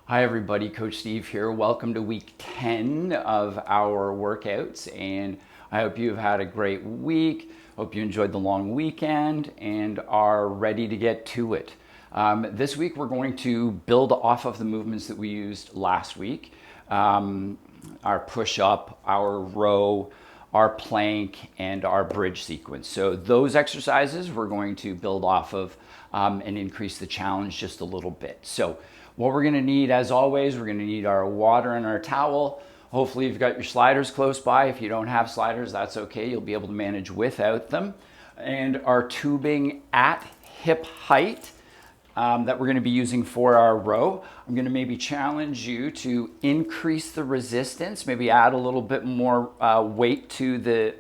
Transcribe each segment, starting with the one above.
Hi everybody, Coach Steve here. Welcome to week 10 of our workouts, and I hope you've had a great week. Hope you enjoyed the long weekend and are ready to get to it. This week we're going to build off of the movements that we used last week. Our push-up, our row, our plank, and our bridge sequence. So those exercises we're going to build off of and increase the challenge just a little bit. So what we're gonna need, as always, we're gonna need our water and our towel. Hopefully you've got your sliders close by. If you don't have sliders, that's okay. You'll be able to manage without them. And our tubing at hip height that we're gonna be using for our row. I'm gonna maybe challenge you to increase the resistance, maybe add a little bit more weight to the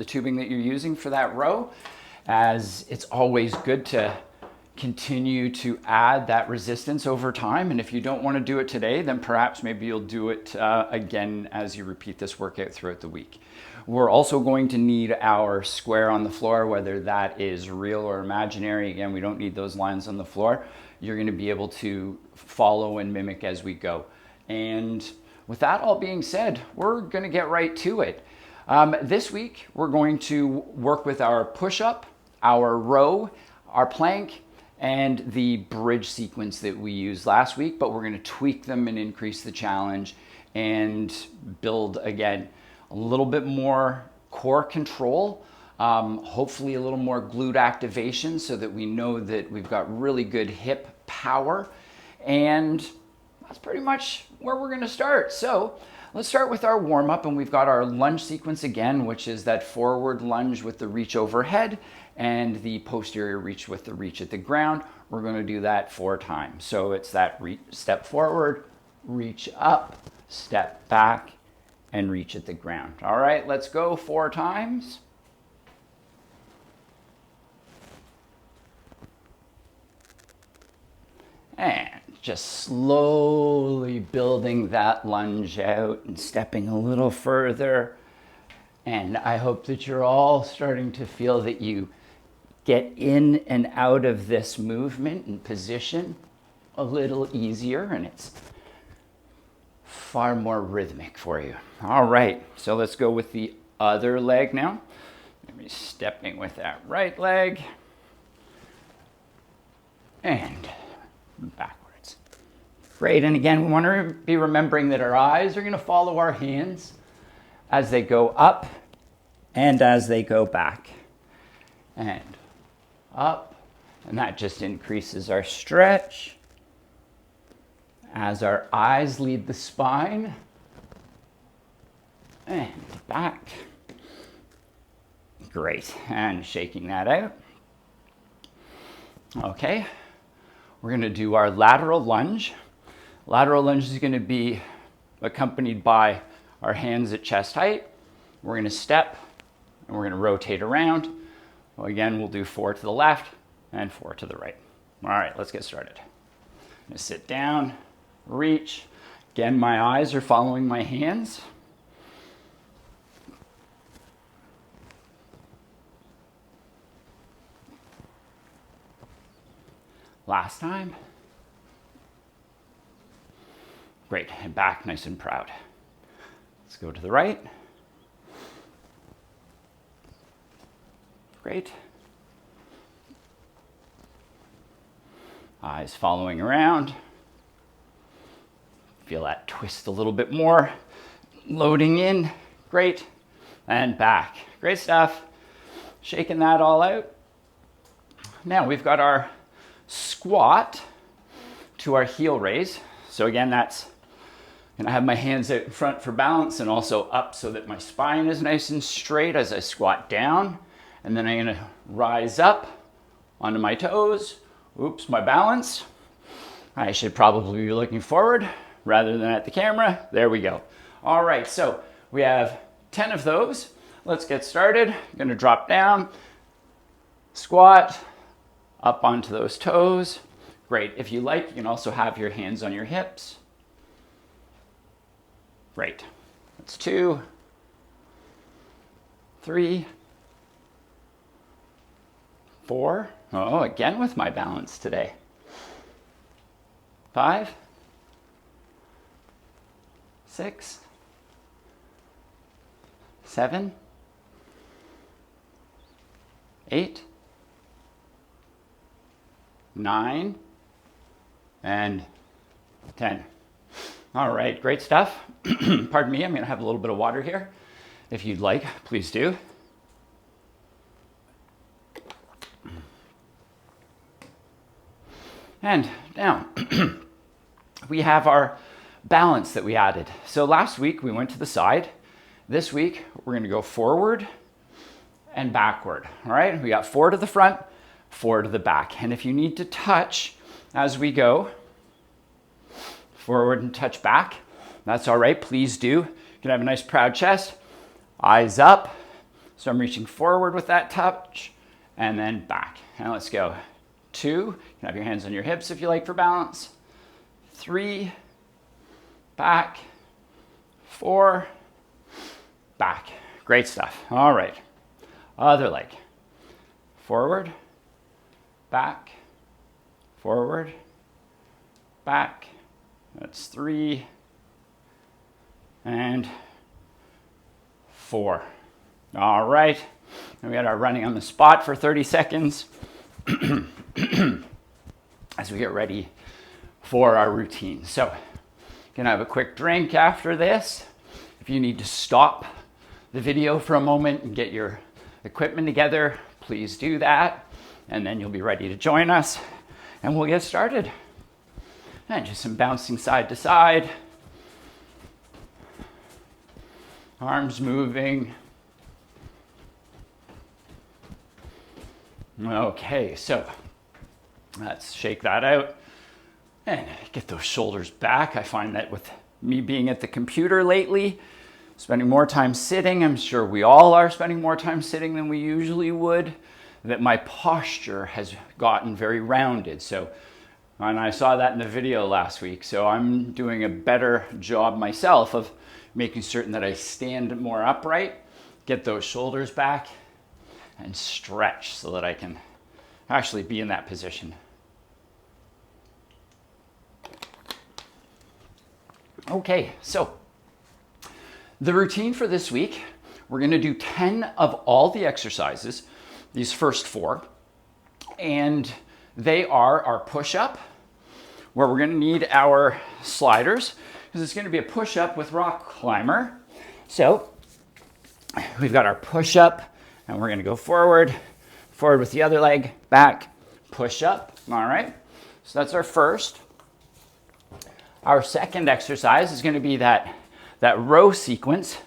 tubing that you're using for that row, as it's always good to continue to add that resistance over time. And if you don't want to do it today, then perhaps maybe you'll do it again as you repeat this workout throughout the week. We're also going to need our square on the floor, whether that is real or imaginary. Again, we don't need those lines on the floor. You're going to be able to follow and mimic as we go. And with that all being said, we're going to get right to it. This week, we're going to work with our push-up, our row, our plank, and the bridge sequence that we used last week, but we're going to tweak them and increase the challenge and build, again, a little bit more core control, hopefully a little more glute activation so that we know that we've got really good hip power. And that's pretty much where we're going to start. So let's start with our warm-up, and we've got our lunge sequence again, which is that forward lunge with the reach overhead and the posterior reach with the reach at the ground. We're going to do that 4 times. So it's that step forward, reach up, step back, and reach at the ground. All right, let's go 4 times. And just slowly building that lunge out and stepping a little further. And I hope that you're all starting to feel that you get in and out of this movement and position a little easier, and it's far more rhythmic for you. All right, so let's go with the other leg now. Let me stepping with that right leg and backwards. Great, and again, we want to be remembering that our eyes are going to follow our hands as they go up and as they go back. And up, and that just increases our stretch as our eyes lead the spine, and back. Great, and shaking that out. Okay, we're going to do our lateral lunge. Lateral lunge is going to be accompanied by our hands at chest height. We're going to step, and we're going to rotate around. Well, again, we'll do 4 to the left and 4 to the right. All right, let's get started. I'm going to sit down, reach. Again, my eyes are following my hands. Last time. Great, and back nice and proud. Let's go to the right. Great. Eyes following around. Feel that twist a little bit more. Loading in. Great. And back. Great stuff. Shaking that all out. Now we've got our squat to our heel raise. So again, that's going to have my hands out in front for balance and also up so that my spine is nice and straight as I squat down. And then I'm going to rise up onto my toes. Oops, my balance. I should probably be looking forward rather than at the camera. There we go. All right, so we have 10 of those. Let's get started. I'm going to drop down, squat, up onto those toes. Great. If you like, you can also have your hands on your hips. Great. That's 2, 3, 4. Oh, again with my balance today. 5, 6, 7, 8, 9, and 10. All right, great stuff. Pardon me, I'm going to have a little bit of water here. If you'd like, please do. And now we have our balance that we added. So last week we went to the side. This week we're going to go forward and backward. All right, we got 4 to the front, 4 to the back. And if you need to touch as we go, forward and touch back, that's all right, please do. You can have a nice proud chest, eyes up. So I'm reaching forward with that touch and then back. And let's go. 2, you can have your hands on your hips if you like for balance. 3, back. 4, back. Great stuff. All right. Other leg. Forward, back, forward, back. That's 3 and 4. All right. And we got our running on the spot for 30 seconds as we get ready for our routine. So you can have a quick drink after this. If you need to stop the video for a moment and get your equipment together, please do that. And then you'll be ready to join us and we'll get started. And just some bouncing side to side. Arms moving. Okay, so let's shake that out and get those shoulders back. I find that with me being at the computer lately, spending more time sitting, I'm sure we all are spending more time sitting than we usually would, that my posture has gotten very rounded. So, and I saw that in the video last week, so I'm doing a better job myself of making certain that I stand more upright, get those shoulders back, and stretch so that I can actually be in that position. Okay, so the routine for this week, we're going to do 10 of all the exercises, these first 4, and they are our push-up, where we're going to need our sliders, because it's going to be a push-up with rock climber. So we've got our push-up, and we're going to go forward, forward with the other leg, back, push-up. All right, so that's our first. Our second exercise is going to be that row sequence.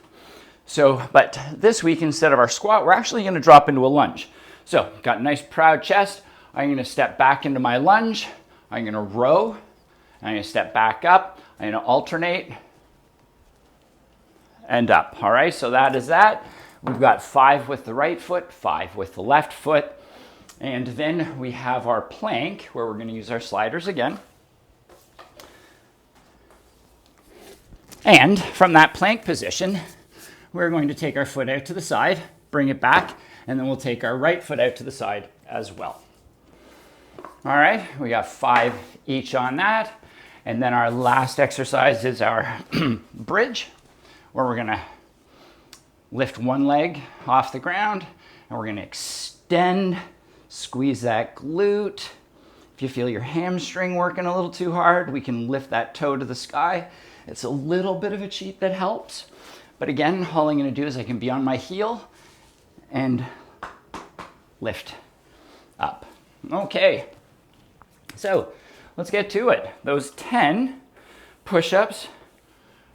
So, but this week, instead of our squat, we're actually going to drop into a lunge. So, got a nice proud chest. I'm going to step back into my lunge. I'm going to row. I'm going to step back up. I'm going to alternate and up. All right, so that is that. We've got 5 with the right foot, 5 with the left foot. And then we have our plank, where we're going to use our sliders again. And from that plank position, we're going to take our foot out to the side, bring it back, and then we'll take our right foot out to the side as well. All right, we got 5 each on that. And then our last exercise is our bridge, where we're going to lift one leg off the ground, and we're going to extend, squeeze that glute. If you feel your hamstring working a little too hard, we can lift that toe to the sky. It's a little bit of a cheat that helps. But again, all I'm going to do is I can be on my heel and lift up. Okay, so let's get to it. Those 10 push-ups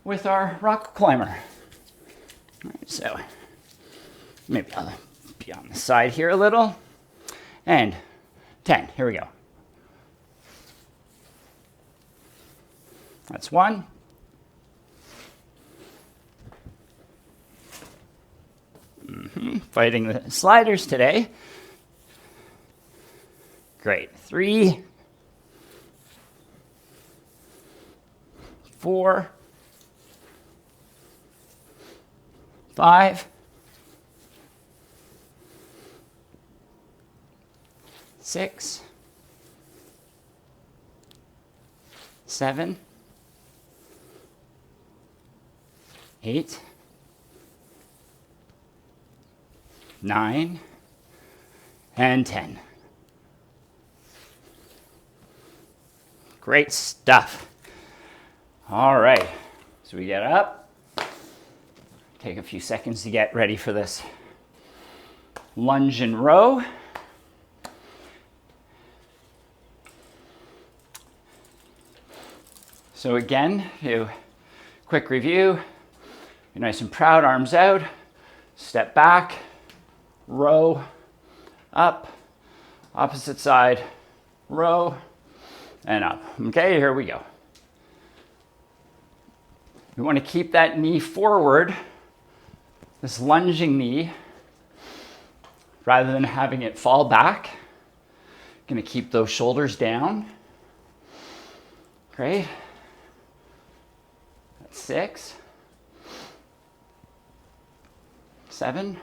with our rock climber. All right, so maybe I'll be on the side here a little. And 10, here we go. That's 1. Fighting the sliders today. Great. 3, 4, 5, 6, 7, 8, 9, and 10. Great stuff. All right, so we get up. Take a few seconds to get ready for this lunge and row. So again, do quick review. You're nice and proud, arms out, step back, row, up, opposite side, row, and up. Okay, here we go. We want to keep that knee forward, this lunging knee, rather than having it fall back. Going to keep those shoulders down. Great. That's 6, 7,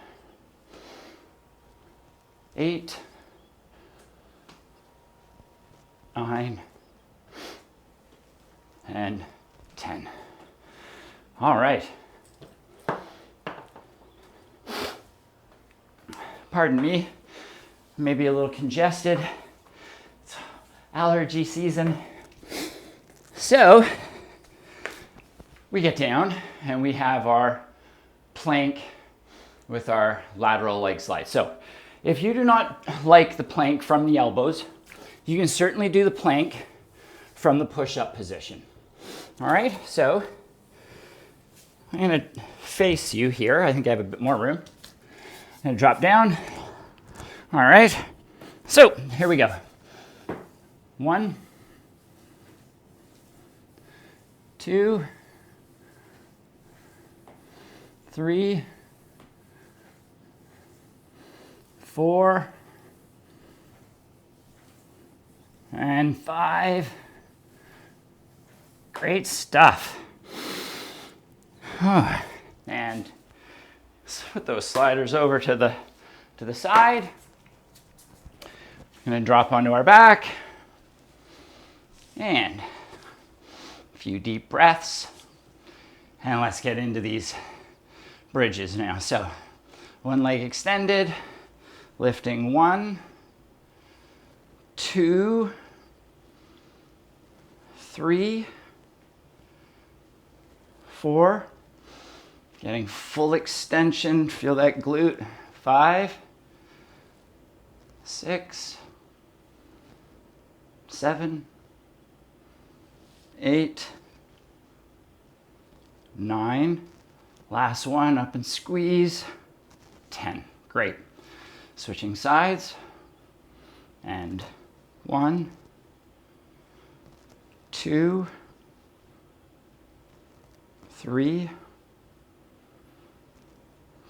8, 9, and 10. All right. Pardon me, maybe a little congested. It's allergy season. So we get down and we have our plank with our lateral leg slide. So if you do not like the plank from the elbows, you can certainly do the plank from the push-up position. All right, so I'm gonna face you here. I think I have a bit more room. I'm gonna drop down. All right, so here we go. 1, 2, 3, 4, and 5. Great stuff. And let's put those sliders over to the side. Gonna drop onto our back. And a few deep breaths. And let's get into these bridges now. So one leg extended, lifting 1, 2, 3, 4, getting full extension, feel that glute, 5, 6, 7, 8, 9, last one, up and squeeze, 10. Great. Switching sides, and 1, 2, 3,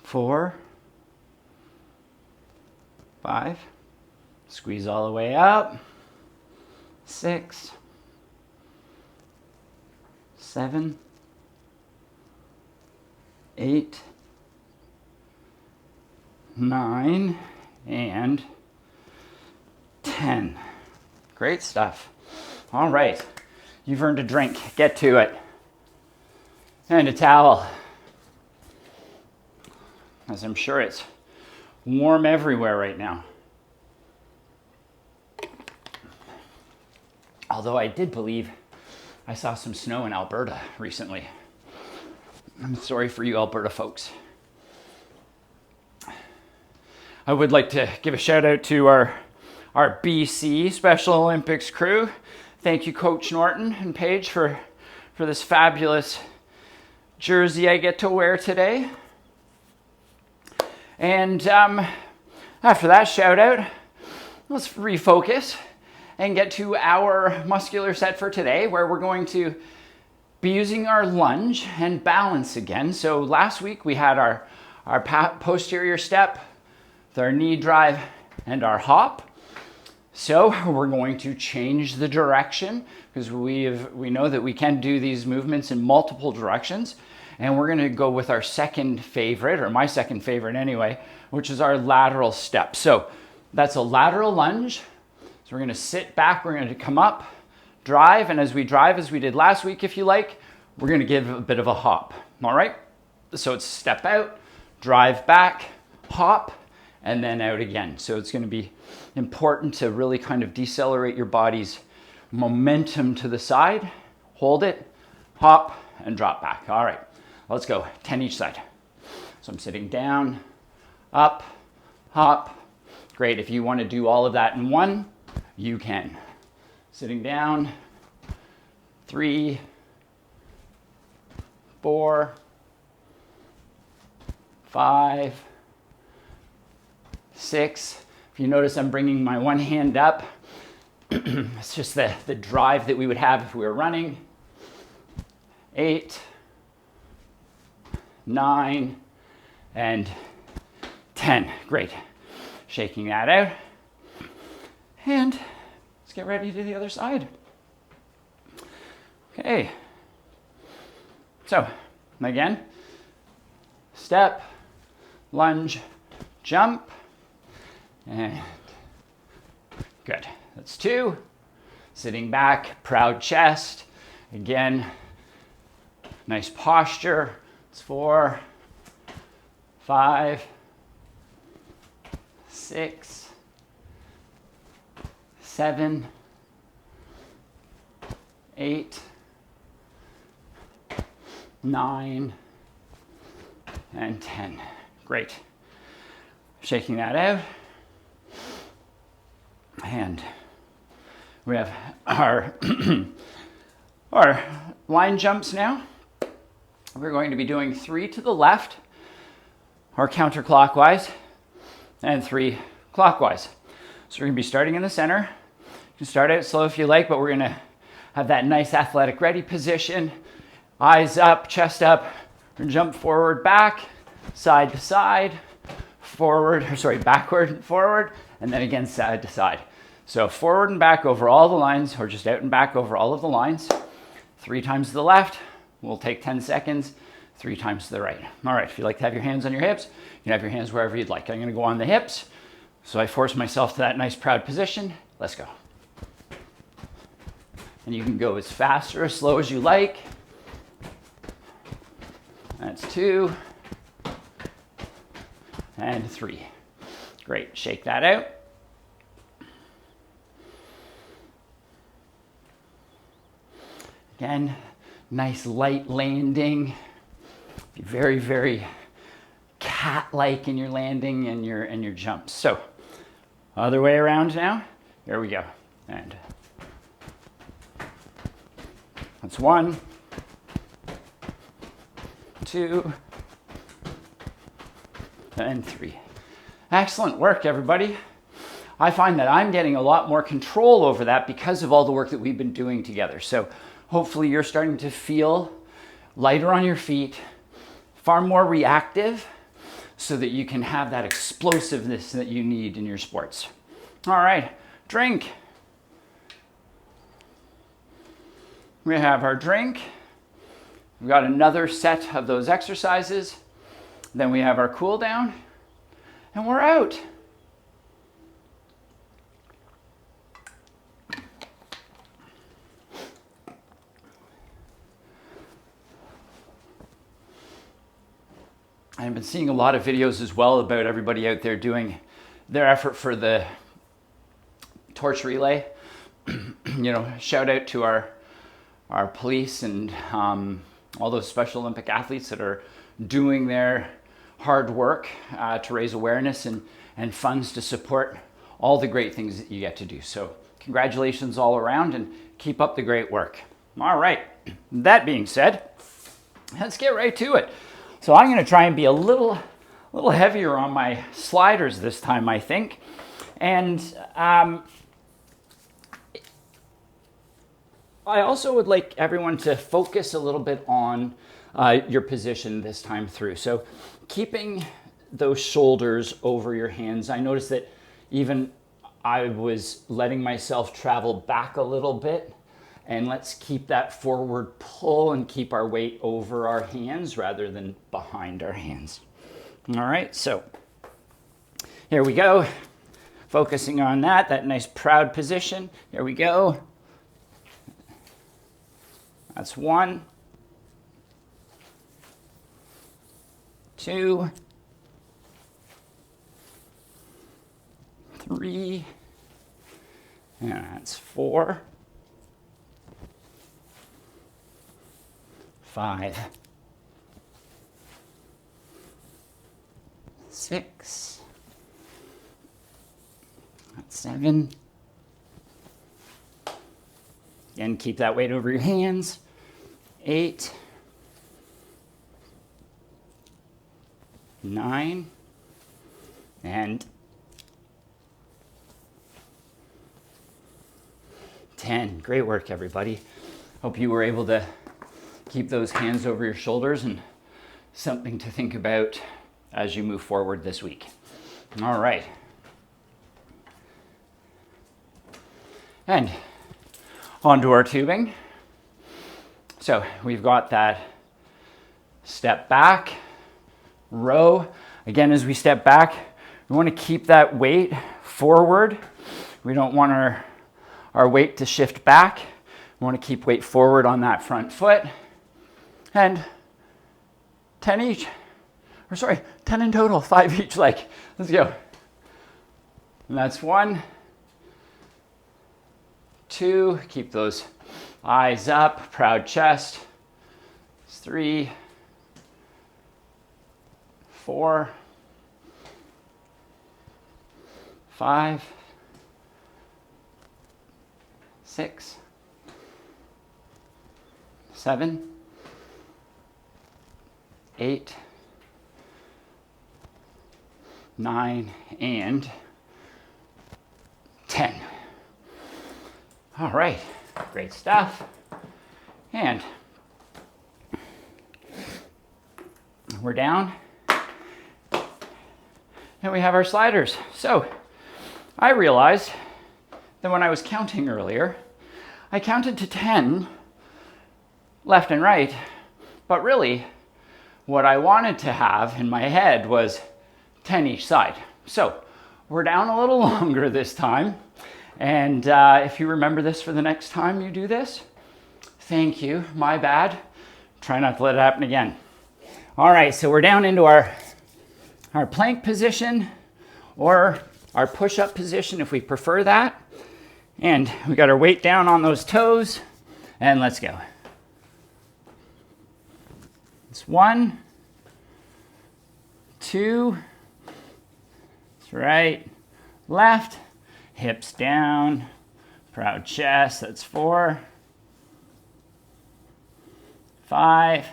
4, 5, squeeze all the way up, 6, 7, 8, 9, and 10. Great stuff. All right, you've earned a drink. Get to it. And a towel, as I'm sure it's warm everywhere right now. Although I did believe I saw some snow in Alberta recently. I'm sorry for you Alberta folks. I would like to give a shout out to our BC Special Olympics crew. Thank you, Coach Norton and Paige, for this fabulous jersey I get to wear today. And after that shout out, let's refocus and get to our muscular set for today, where we're going to be using our lunge and balance again. So last week we had our posterior step, with our knee drive and our hop. So we're going to change the direction, because we know that we can do these movements in multiple directions. And we're going to go with our second favorite, or my second favorite anyway, which is our lateral step. So that's a lateral lunge. So we're going to sit back, we're going to come up, drive, and as we drive, as we did last week, if you like, we're going to give a bit of a hop. All right, So it's step out, drive back, hop, and then out again. So it's going to be important to really kind of decelerate your body's momentum to the side, hold it, hop, and drop back. All right, let's go, 10 each side. So I'm sitting down, up, hop. Great, if you want to do all of that in one, you can. Sitting down, 3, 4, 5, 6. If you notice, I'm bringing my one hand up. It's just the drive that we would have if we were running. 8, 9, and 10. Great. Shaking that out. And let's get ready to do the other side. Okay. So, again, step, lunge, jump, and good. That's 2. Sitting back, proud chest. Again, nice posture. It's 4, 5, 6, 7, 8, 9, and 10. Great. Shaking that out. And we have our, our line jumps now. We're going to be doing 3 to the left, or counterclockwise, and 3 clockwise. So we're going to be starting in the center. You can start out slow if you like, but we're going to have that nice athletic ready position. Eyes up, chest up. We're going to jump forward, back, side to side, backward and forward, and then again side to side. So forward and back over all the lines, or just out and back over all of the lines. 3 times to the left. We'll take 10 seconds. 3 times to the right. All right, if you like to have your hands on your hips, you can have your hands wherever you'd like. I'm going to go on the hips. So I force myself to that nice proud position. Let's go. And you can go as fast or as slow as you like. That's 2. And 3. Great, shake that out. Again, nice light landing. Be very, very cat-like in your landing and your jumps. So, other way around now. Here we go. And that's 1, 2, and 3. Excellent work, everybody. I find that I'm getting a lot more control over that because of all the work that we've been doing together. So hopefully you're starting to feel lighter on your feet, far more reactive, so that you can have that explosiveness that you need in your sports. All right, drink. We have our drink. We've got another set of those exercises. Then we have our cool down, and we're out. I've been seeing a lot of videos as well about everybody out there doing their effort for the torch relay. You know, shout out to our police and all those Special Olympic athletes that are doing their hard work to raise awareness and funds to support all the great things that you get to do. So congratulations all around, and keep up the great work. All right, that being said, let's get right to it. So I'm going to try and be a little heavier on my sliders this time, I think. And I also would like everyone to focus a little bit on your position this time through. So keeping those shoulders over your hands. I noticed that even I was letting myself travel back a little bit. And let's keep that forward pull and keep our weight over our hands rather than behind our hands. All right, so here we go. Focusing on that nice proud position. Here we go. That's 1. 2, 3, and that's 4, 5, 6, that's 7. Again, keep that weight over your hands. 8, 9, and 10. Great work, everybody. Hope you were able to keep those hands over your shoulders, and something to think about as you move forward this week. All right. And onto our tubing. So we've got that step back, row. Again, as we step back, we want to keep that weight forward. We don't want our weight to shift back. We want to keep weight forward on that front foot. And 10 each. Or sorry, 10 in total, 5 each leg. Let's go. And that's 1, 2, keep those eyes up, proud chest. 3, 4, 5, 6, 7, 8, 9, and 10. All right, great stuff. And we're down. And we have our sliders. So I realized that when I was counting earlier, I counted to 10 left and right, but really what I wanted to have in my head was 10 each side. So we're down a little longer this time. And if you remember this for the next time you do this, thank you, my bad. Try not to let it happen again. All right, so we're down into our plank position or our push-up position if we prefer that. And we got our weight down on those toes, and let's go. It's 1, 2, that's right, left, hips down, proud chest, that's 4, 5,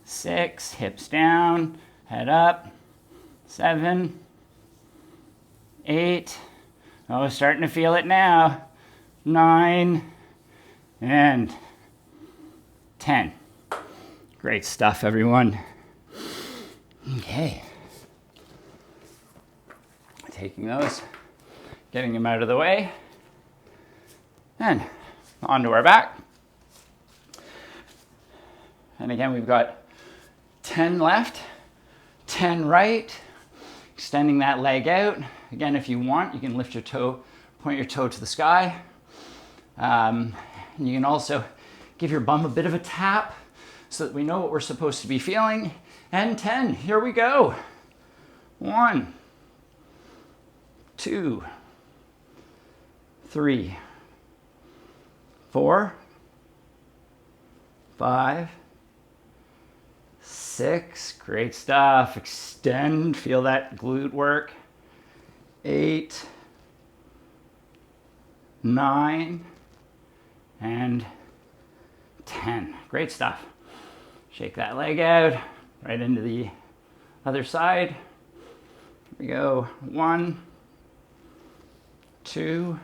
6, hips down, head up, 7, 8, oh, starting to feel it now, 9, and 10. Great stuff, everyone. Okay. Taking those, getting them out of the way, and onto our back. And again, we've got 10 left, 10 right, extending that leg out. Again, if you want, you can lift your toe, point your toe to the sky. And you can also give your bum a bit of a tap so that we know what we're supposed to be feeling. And 10, here we go. 1, 2, 3, 4, 5, 6, great stuff. Extend, feel that glute work. 8, 9, and 10. Great stuff. Shake that leg out, right into the other side. Here we go. 1, 2,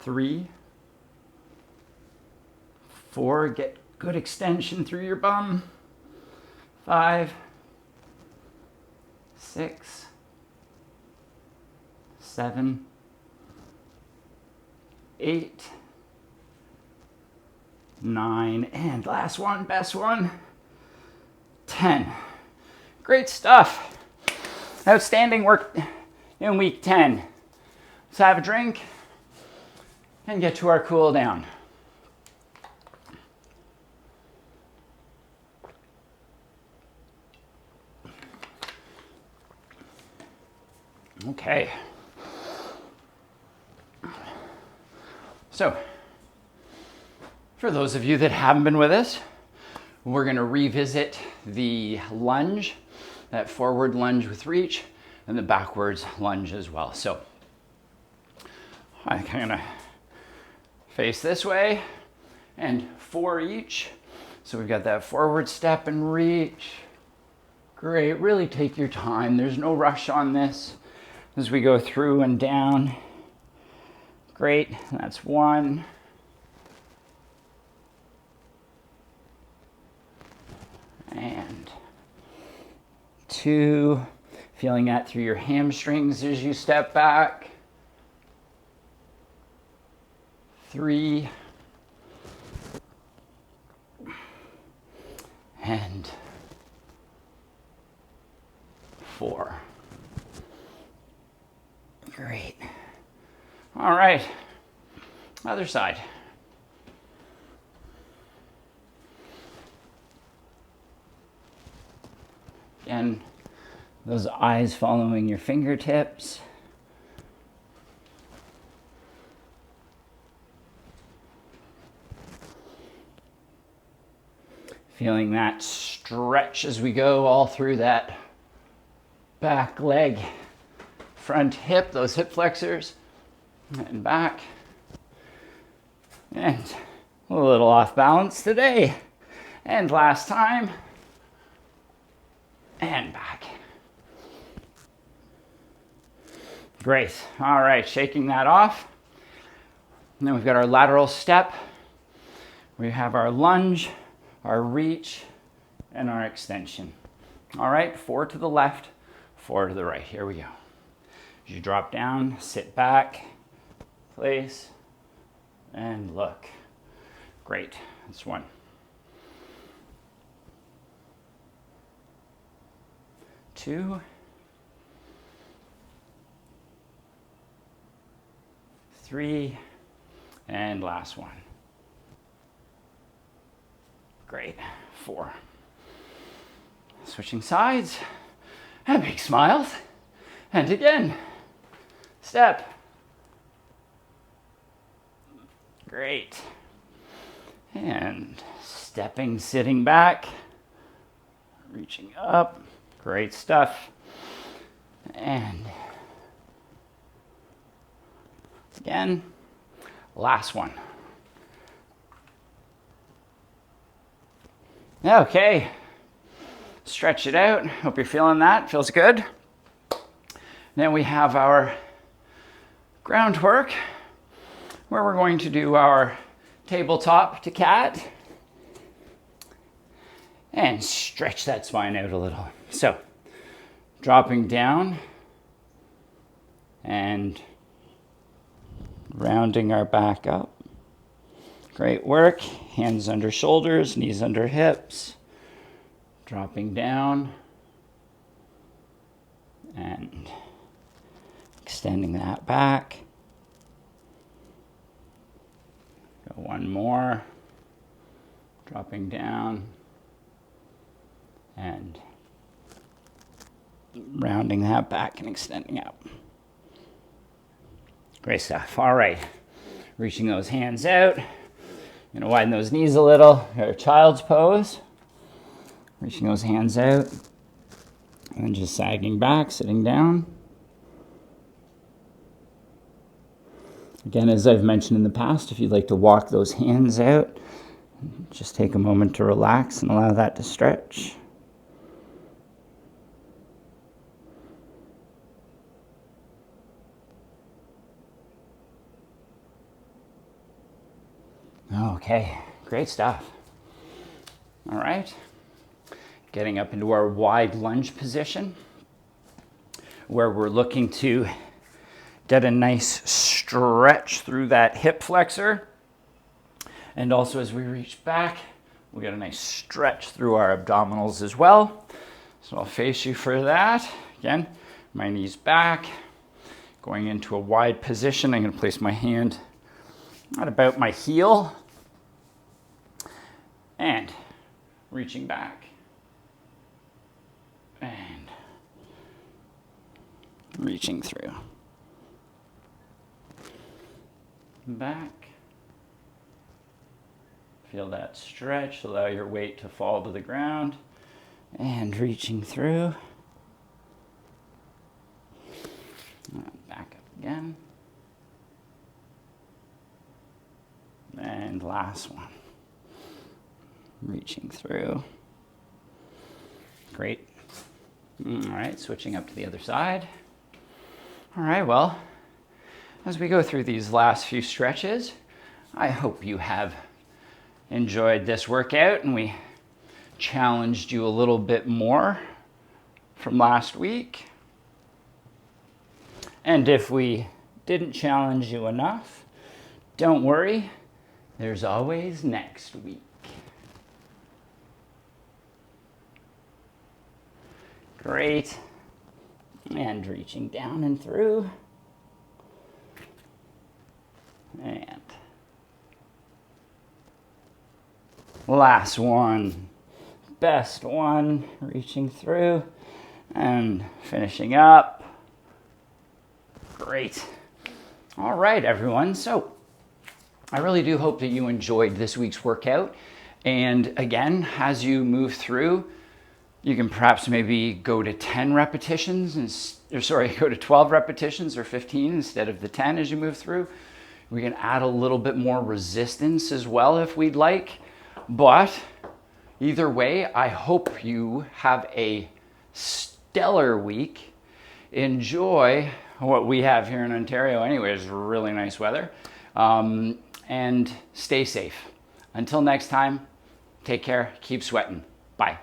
3, 4, get good extension through your bum. 5, 6, 7, 8, 9, and last one, best one, 10. Great stuff. Outstanding work in week 10. Let's have a drink and get to our cool down. Okay. So, for those of you that haven't been with us, we're going to revisit the lunge, that forward lunge with reach, and the backwards lunge as well. So, I'm going to face this way and 4 each. So we've got that forward step and reach. Great, really take your time. There's no rush on this as we go through and down. Great, that's 1. And 2, feeling that through your hamstrings as you step back. 3, and 4. Great. All right, other side. Again, those eyes following your fingertips. Feeling that stretch as we go all through that back leg, front hip, those hip flexors, and back. And a little off balance today. And last time. And back. Great. All right, shaking that off. And then we've got our lateral step. We have our lunge, our reach, and our extension. All right, 4 to the left, 4 to the right. Here we go. As you drop down, sit back, place, and look. Great, that's 1. 2. 3, and last 1. Great, 4. Switching sides, and big smiles. And again, step. Great. And stepping, sitting back, reaching up. Great stuff. And again, last 1. Okay, stretch it out. Hope you're feeling that. Feels good. Then we have our groundwork where we're going to do our tabletop to cat and stretch that spine out a little. So, dropping down and rounding our back up. Great work. Hands under shoulders, knees under hips. Dropping down and extending that back. Go 1 more. Dropping down and rounding that back and extending out. Great stuff. All right. Reaching those hands out. Going to widen those knees a little. Our child's pose. Reaching those hands out. And then just sagging back, sitting down. Again, as I've mentioned in the past, if you'd like to walk those hands out, just take a moment to relax and allow that to stretch. Okay, great stuff. All right, getting up into our wide lunge position where we're looking to get a nice stretch through that hip flexor. And also as we reach back, we get a nice stretch through our abdominals as well. So I'll face you for that. Again, my knees back, going into a wide position. I'm going to place my hand at about my heel and reaching back and reaching through. Back. Feel that stretch, allow your weight to fall to the ground. And reaching through. Back up again. And last one. Reaching through. Great. All right, switching up to the other side. All right, well, as we go through these last few stretches, I hope you have enjoyed this workout and we challenged you a little bit more from last week. And if we didn't challenge you enough, don't worry, there's always next week. Great. And reaching down and through. And last one. Best one. Reaching through and finishing up. Great. All right, everyone. So I really do hope that you enjoyed this week's workout. And again, as you move through, you can perhaps maybe go to 10 repetitions, go to 12 repetitions or 15 instead of the 10 as you move through. We can add a little bit more resistance as well if we'd like. But either way, I hope you have a stellar week. Enjoy what we have here in Ontario anyways, really nice weather. And stay safe. Until next time, take care, keep sweating. Bye.